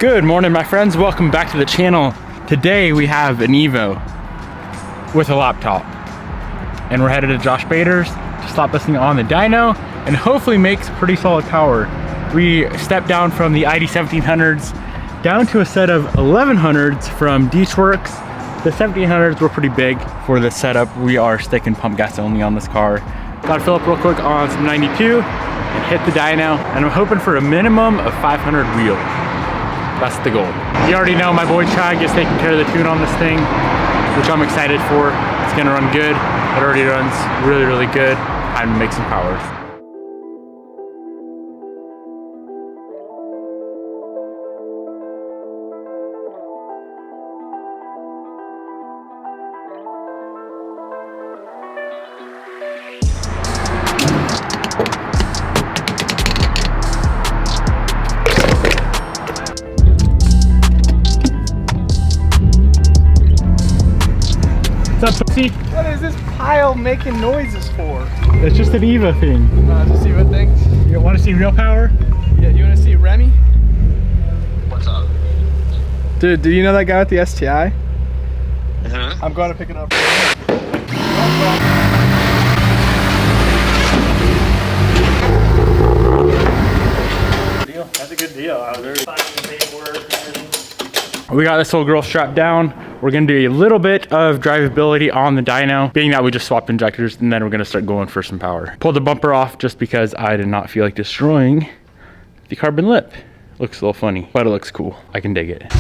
Good morning, my friends. Welcome back to the channel. Today we have an Evo with a laptop, and we're headed to Josh Bader's to stop this thing on the dyno and hopefully makes pretty solid power. We stepped down from the ID 1700s down to a set of 1100s from Works. The 1700s were pretty big for this setup. We are sticking pump gas only on this car. Got to fill up real quick on some 92 and hit the dyno, and I'm hoping for a minimum of 500 wheel. That's the goal. You already know my boy Chag is taking care of the tune on this thing, which I'm excited for. It's gonna run good. It already runs really, really good. Time to make some power. What's up, pussy? What is this pile making noises for? It's just an Evo thing. To see what things? You want to see real power? Yeah, you want to see Remy? What's up? Dude, do you know that guy with the STI? Uh-huh. I'm going to pick it up. That's a good deal. We got this little girl strapped down. We're gonna do a little bit of drivability on the dyno, being that we just swapped injectors, and then we're gonna start going for some power. Pulled the bumper off just because I did not feel like destroying the carbon lip. Looks a little funny, but it looks cool. I can dig it.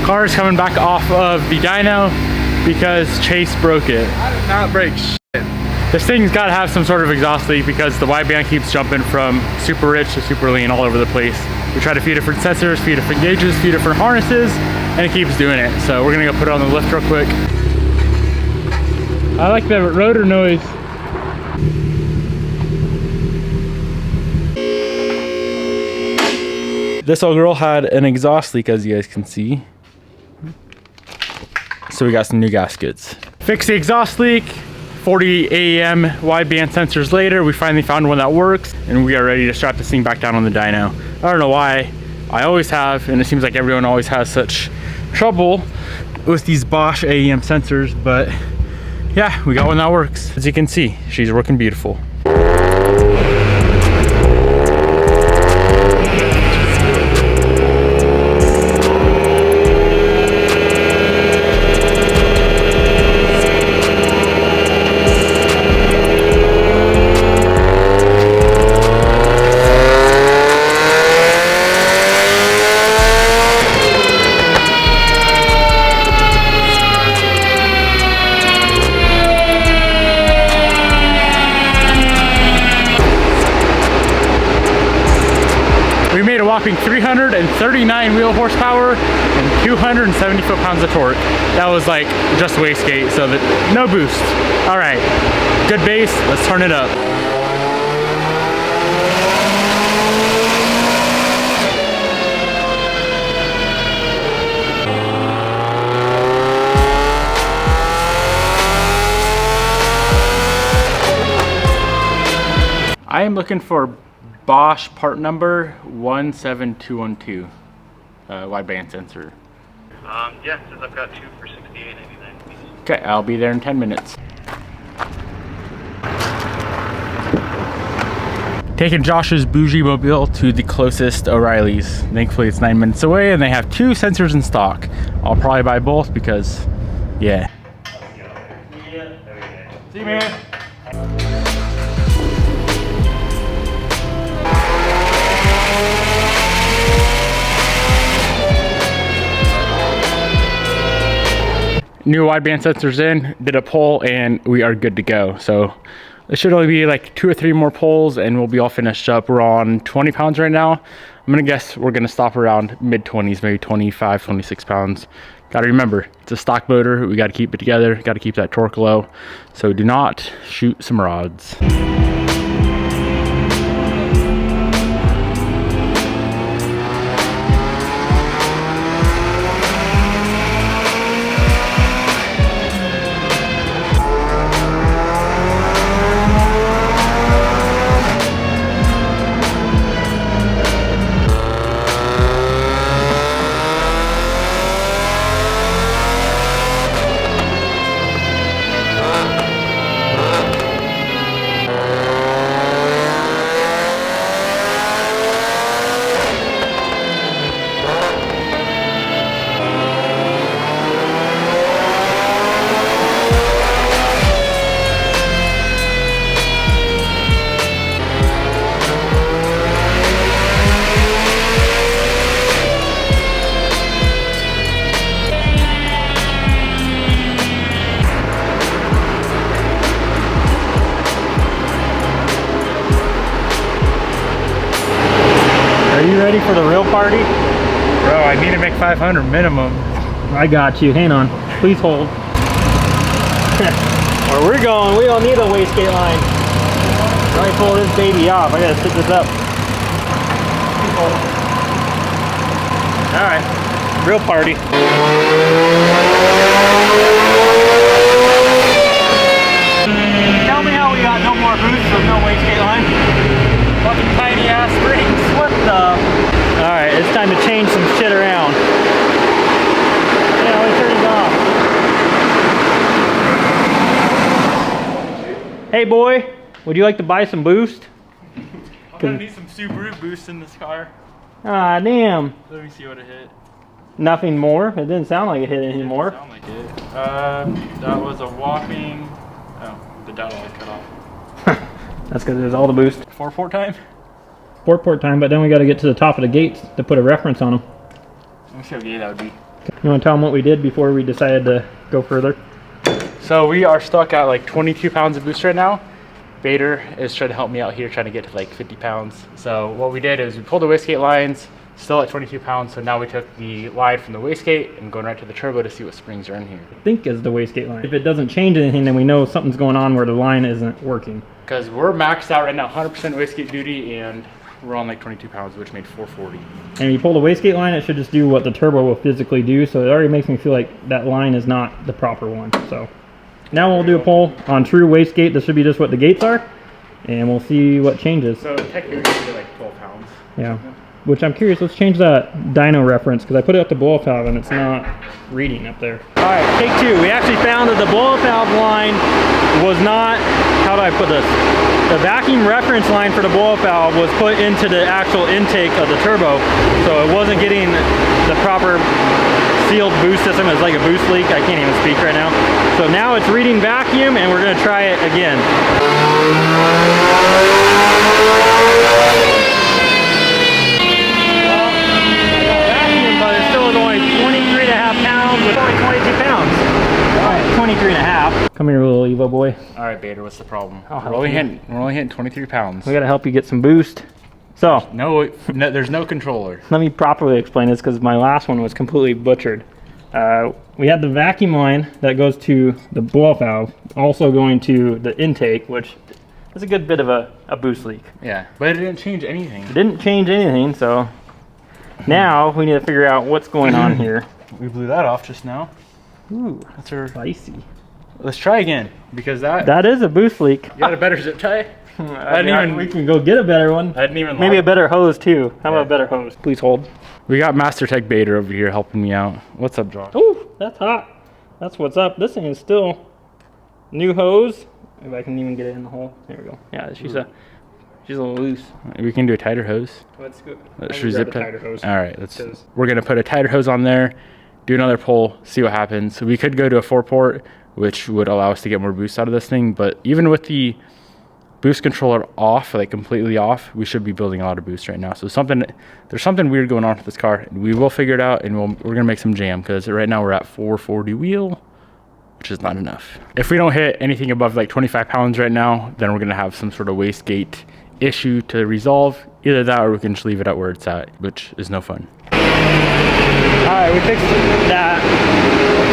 Car's coming back off of the dyno because Chase broke it. I did not break shit. This thing's got to have some sort of exhaust leak because the wideband keeps jumping from super rich to super lean all over the place. We try to feed different sensors, feed different gauges, feed different harnesses, and it keeps doing it. So we're gonna go put it on the lift real quick. I like the rotor noise. This old girl had an exhaust leak, as you guys can see. So we got some new gaskets. Fixed the exhaust leak. 40 AEM wideband sensors later, we finally found one that works, and we are ready to strap this thing back down on the dyno. I don't know why. I always have, and it seems like everyone always has such trouble with these Bosch AEM sensors, but yeah, we got one that works. As you can see, she's working beautiful. We made a whopping 339 wheel horsepower and 270 foot-pounds of torque. That was like just wastegate, so that no boost. All right, good bass, let's turn it up. I am looking for Bosch part number 17212, wideband sensor. Yeah, since I've got two for $68.99, please. Okay, I'll be there in 10 minutes. Taking Josh's bougie mobile to the closest O'Reilly's. Thankfully it's 9 minutes away and they have two sensors in stock. I'll probably buy both because, yeah. See you, man. New wideband sensors in, did a pull, and we are good to go. So It should only be like 2 or 3 more pulls and we'll be all finished up. We're on 20 pounds right now. I'm gonna guess we're gonna stop around mid 20s, maybe 25, 26 pounds. Gotta remember, it's a stock motor. We gotta keep it together, gotta keep that torque low. So do not shoot some rods. Are you ready for the real party? Bro, I need to make 500 minimum. I got you. Hang on. Please hold. Where we're going, we don't need a wastegate line. Let me pull this baby off. I gotta sit this up. Alright. Real party. Tell me how we got no more boost with no wastegate line. Fucking tiny ass springs. What the? Alright, it's time to change some shit around. Yeah, let me turn these off. Hey boy, would you like to buy some boost? I'm gonna need some Subaru boost in this car. Ah, damn. Let me see what it hit. Nothing more? It didn't sound like it hit anymore. Sound like it. That was a whopping. Oh, the dial light cut off. That's because there's all the boost. 4-port time? 4-port time, but then we got to get to the top of the gates to put a reference on them. Let me see what gate that would be. You want to tell them what we did before we decided to go further? So we are stuck at like 22 pounds of boost right now. Bader is trying to help me out here, trying to get to like 50 pounds. So what we did is we pulled the wastegate lines, still at 22 pounds. So now we took the line from the wastegate and going right to the turbo to see what springs are in here. I think is the wastegate line. If it doesn't change anything, then we know something's going on where the line isn't working. Because we're maxed out right now, 100% wastegate duty, and we're on like 22 pounds, which made 440. And if you pull the wastegate line, it should just do what the turbo will physically do. So it already makes me feel like that line is not the proper one. So now we'll do a pull on true wastegate. This should be just what the gates are, and we'll see what changes. So technically we should like 12 pounds. Yeah. Which I'm curious, let's change that dyno reference because I put it up to blow-off valve and it's not reading up there. Alright, take two. We actually found that the blow-off valve line was not, how do I put this? The vacuum reference line for the blow-off valve was put into the actual intake of the turbo, so it wasn't getting the proper sealed boost system. It was like a boost leak. I can't even speak right now. So now it's reading vacuum and we're going to try it again. But it still was only 23.5 pounds with only 22 pounds. Alright, 23.5. Come here, little Evo boy. All right, Bader, what's the problem? I'll We're only hitting 23 pounds. We gotta help you get some boost. So, No, there's no controller. let me properly explain this because my last one was completely butchered. We had the vacuum line that goes to the blow-off valve, also going to the intake, which is a good bit of a boost leak. Yeah, but it didn't change anything. It didn't change anything, so now we need to figure out what's going on here. We blew that off just now. Ooh, That's our. spicy. Let's try again because That is a boost leak. You got a better zip tie. I mean, we can go get a better one. I didn't even. Maybe a lock. better hose too. How Yeah. about a better hose? Please hold. We got Master Tech Bader over here helping me out. What's up, Josh? Oh, that's hot. That's what's up. This thing is still new hose. If I can even get it in the hole. There we go. Yeah, she's a little loose. We can do a tighter hose. Let's go. Should we zip tie? tighter hose. All right, we're gonna put a tighter hose on there, do another pull, see what happens. So we could go to a 4-port, which would allow us to get more boost out of this thing. But even with the boost controller off, like completely off, we should be building a lot of boost right now. So there's something weird going on with this car. We will figure it out, and we're gonna make some jam because right now we're at 440 wheel. which is not enough. If we don't hit anything above like 25 pounds right now, then we're gonna have some sort of wastegate issue to resolve. Either that or we can just leave it at where it's at, which is no fun. All right, we fixed that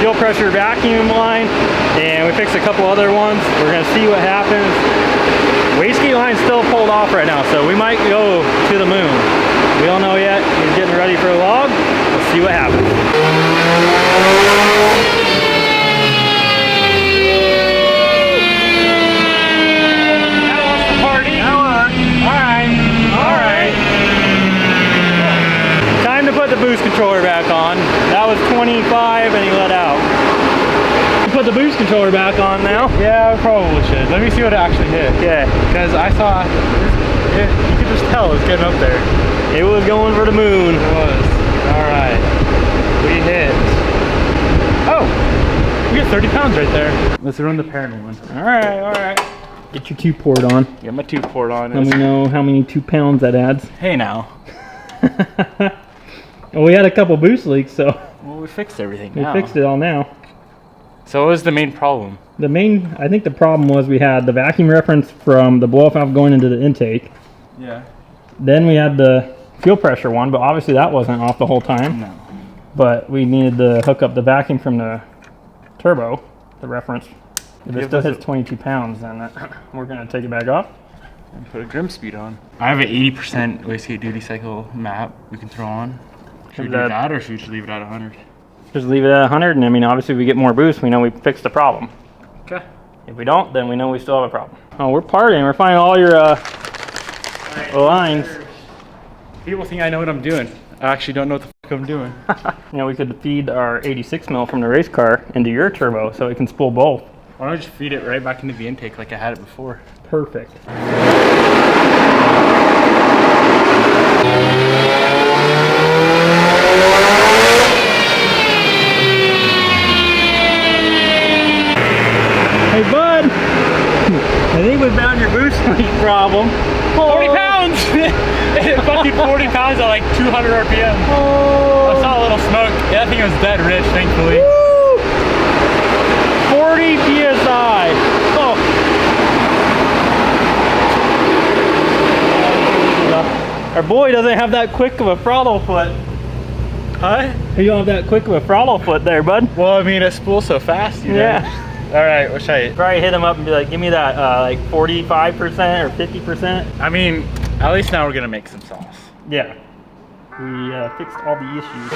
fuel pressure vacuum line, and we fixed a couple other ones. We're gonna see what happens. Wastegate line's still pulled off right now, so we might go to the moon. We don't know yet. He's getting ready for a log. Let's see what happens. The boost controller back on. That was 25 and he let out. Put the boost controller back on now. Yeah, I probably should. Let me see what it actually hit. Okay. Because I thought you could just tell it was getting up there. It was going for the moon. It was. All right. We hit. Oh, we got 30 pounds right there. Let's run the parent one. All right, all right. Get your 2 port on. Get my 2 port on. Let me know how many 2 pounds that adds. Hey now. Well, we had a couple boost leaks, so well, we fixed everything we now. fixed it all now. So what was the main problem? I think the problem was we had the vacuum reference from the blow-off valve going into the intake. Yeah. Then we had the fuel pressure one, but obviously that wasn't off the whole time. No. But we needed to hook up the vacuum from the turbo, the reference. If it still hits 22 pounds, then we're going to take it back off. And put a grim speed on. I have an 80% wastegate duty cycle map we can throw on. Should we do that, or should we just leave it at 100? Just leave it at 100, and I mean, obviously if we get more boost, we know we fixed the problem. Okay. If we don't, then we know we still have a problem. Oh, we're partying. We're finding all your lines. People think I know what I'm doing. I actually don't know what the fuck I'm doing. You know, we could feed our 86 mil from the race car into your turbo so it can spool both. Why don't I just feed it right back into the intake like I had it before? Perfect. Hey bud, I think we found your boost leak problem. 40 pounds! It hit fucking 40 pounds at like 200 RPM. Oh. I saw a little smoke. Yeah, that thing was dead rich, thankfully. Woo! 40 PSI. Oh. Our boy doesn't have that quick of a throttle foot. Huh? You don't have that quick of a throttle foot there, bud. Well, I mean, it spools so fast, you know? Yeah. All right, what should I hit? Probably hit him up and be like, give me that like 45% or 50%. I mean, at least now we're gonna make some sauce. Yeah. We fixed all the issues.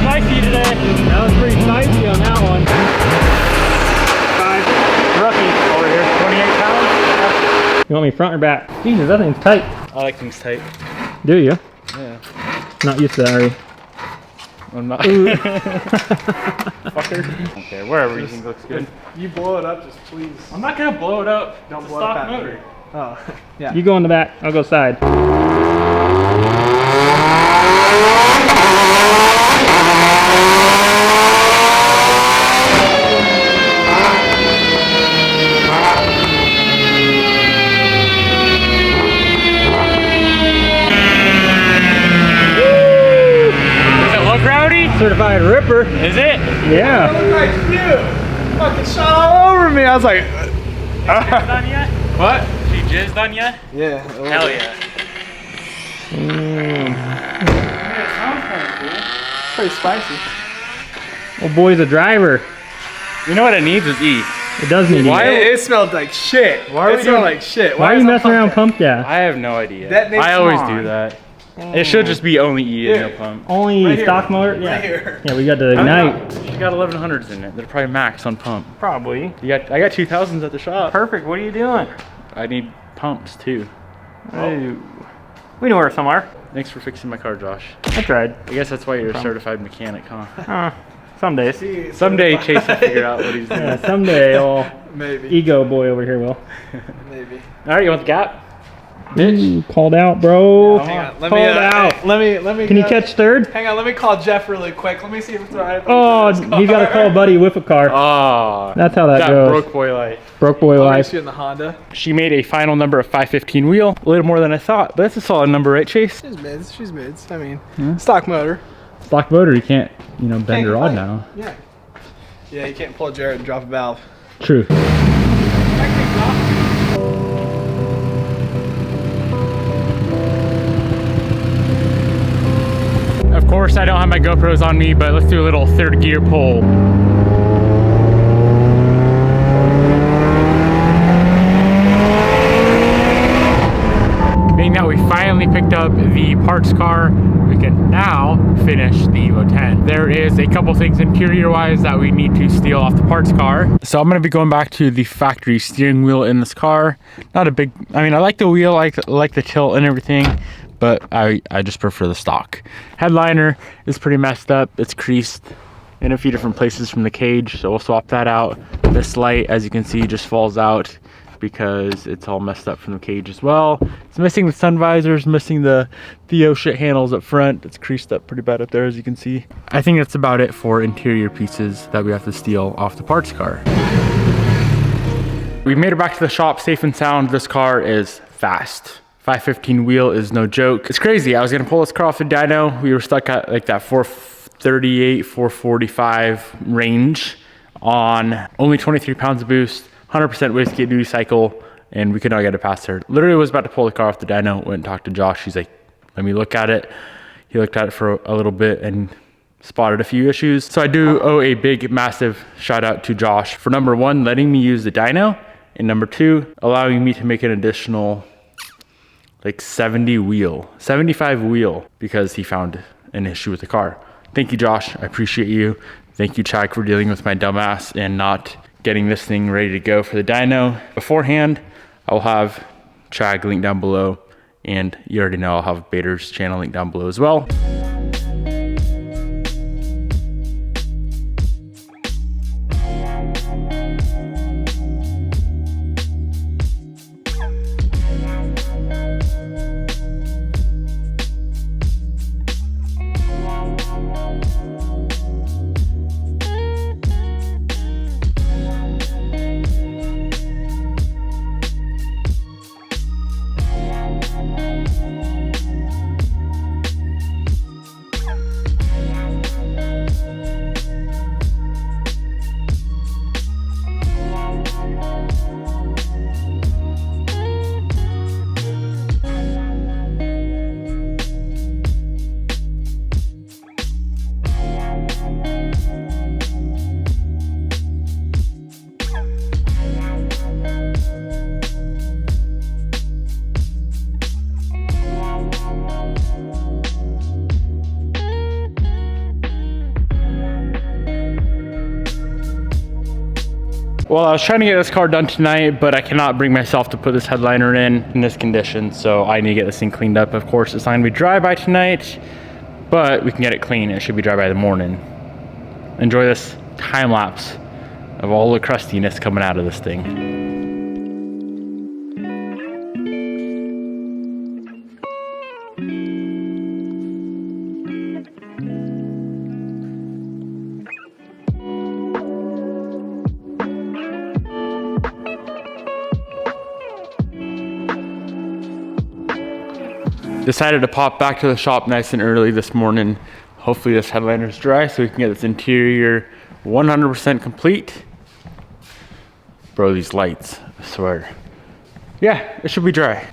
That was pretty spicy on that one. 5 rookie over here. 28 pounds. Yeah. You want me front or back? Jesus, that thing's tight. I like things tight. Do you? Yeah. Not used to that, are you? I'm not. Fucker. Okay, wherever you think looks good. You blow it up, just please. I'm not gonna blow it up. Don't It's a blow up stock that motor. Oh, yeah. You go in the back, I'll go side. Certified ripper. Is it? Yeah. Look like you. Fucking shot all over me. I was like, Done yet? What? She jizzed done yet? yeah. Hell yeah. It sounds kind of cool. Pretty spicy. Oh boy's a driver. You know what it needs is E. It does need Why? E. It smelled like shit. Why are it we smelled doing- like shit. Why are you is it messing around pumped pump gas? I have no idea. That makes I always sense. do that. It should just be only E and no pump. Only Right here. stock motor? Yeah. Right here. Yeah, we got to ignite. She's got 1100s in it. They're probably max on pump. Probably. I got 2000s at the shop. Perfect. What are you doing? I need pumps too. Oh. We know where some are. Thanks for fixing my car, Josh. I tried. I guess that's why you're a certified mechanic, huh? Some days. See, Someday certified. Chase will figure out what he's doing. Yeah, someday old Maybe. ego boy over here will. Maybe. All right, you want the gap? Bitch. Ooh, called out, bro. Hang on, let Called me, out. let me. Can you catch third? Hang on, let me call Jeff really quick. Let me see if it's alright. Oh, he's got to call Buddy with a car. Oh, That's how that goes. broke boy life. Broke boy I'll life. race you in the Honda. She made a final number of 515 wheel, a little more than I thought, but that's a solid number, right, Chase? She's mids. She's mids. I mean, stock motor. Stock motor, you can't, you know, bend her rod complain. now. Yeah. Yeah, you can't pull a Jarrett and drop a valve. True. Of course, I don't have my GoPros on me, but let's do a little third gear pull. Being that we finally picked up the parts car, we can now finish the Evo 10. There is a couple things interior-wise that we need to steal off the parts car. So I'm gonna be going back to the factory steering wheel in this car. Not a big, I mean, I like the wheel, I like the tilt and everything, but I just prefer the stock. Headliner is pretty messed up. It's creased in a few different places from the cage, so we'll swap that out. This light, as you can see, just falls out because it's all messed up from the cage as well. It's missing the sun visors, missing the Theo shit handles up front. It's creased up pretty bad up there, as you can see. I think that's about it for interior pieces that we have to steal off the parts car. We made it back to the shop safe and sound. This car is fast. 515 wheel is no joke. It's crazy. I was gonna pull this car off the dyno. We were stuck at like that 438, 445 range on only 23 pounds of boost, 100% wastegate duty cycle, and we could not get it past her. Literally was about to pull the car off the dyno, went and talked to Josh. He's like, let me look at it. He looked at it for a little bit and spotted a few issues. So I do owe a big, massive shout out to Josh for number one, letting me use the dyno, and number two, allowing me to make an additional like 75 wheel because he found an issue with the car. Thank you, Josh. I appreciate you. Thank you, Chag, for dealing with my dumbass and not getting this thing ready to go for the dyno beforehand. I'll have Chag linked down below, and you already know I'll have Bader's channel linked down below as well. Well, I was trying to get this car done tonight, but I cannot bring myself to put this headliner in this condition, so I need to get this thing cleaned up. Of course, it's not gonna be dry by tonight, but we can get it clean. It should be dry by the morning. Enjoy this time lapse of all the crustiness coming out of this thing. Decided to pop back to the shop nice and early this morning. Hopefully this headliner is dry so we can get this interior 100% complete. Bro, these lights, I swear. Yeah, it should be dry.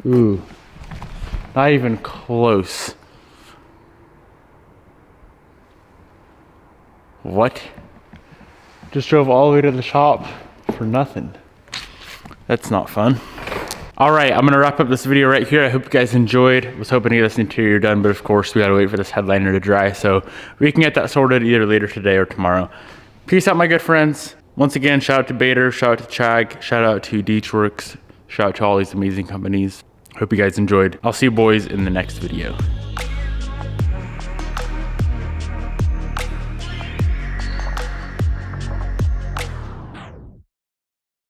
Ooh, not even close. What? Just drove all the way to the shop for nothing. That's not fun. All right, I'm gonna wrap up this video right here. I hope you guys enjoyed. I was hoping to get this interior done, but of course we gotta wait for this headliner to dry, so we can get that sorted either later today or tomorrow. Peace out, my good friends. Once again, shout out to Bader, shout out to Chag, shout out to Deechworks, shout out to all these amazing companies. Hope you guys enjoyed. I'll see you boys in the next video.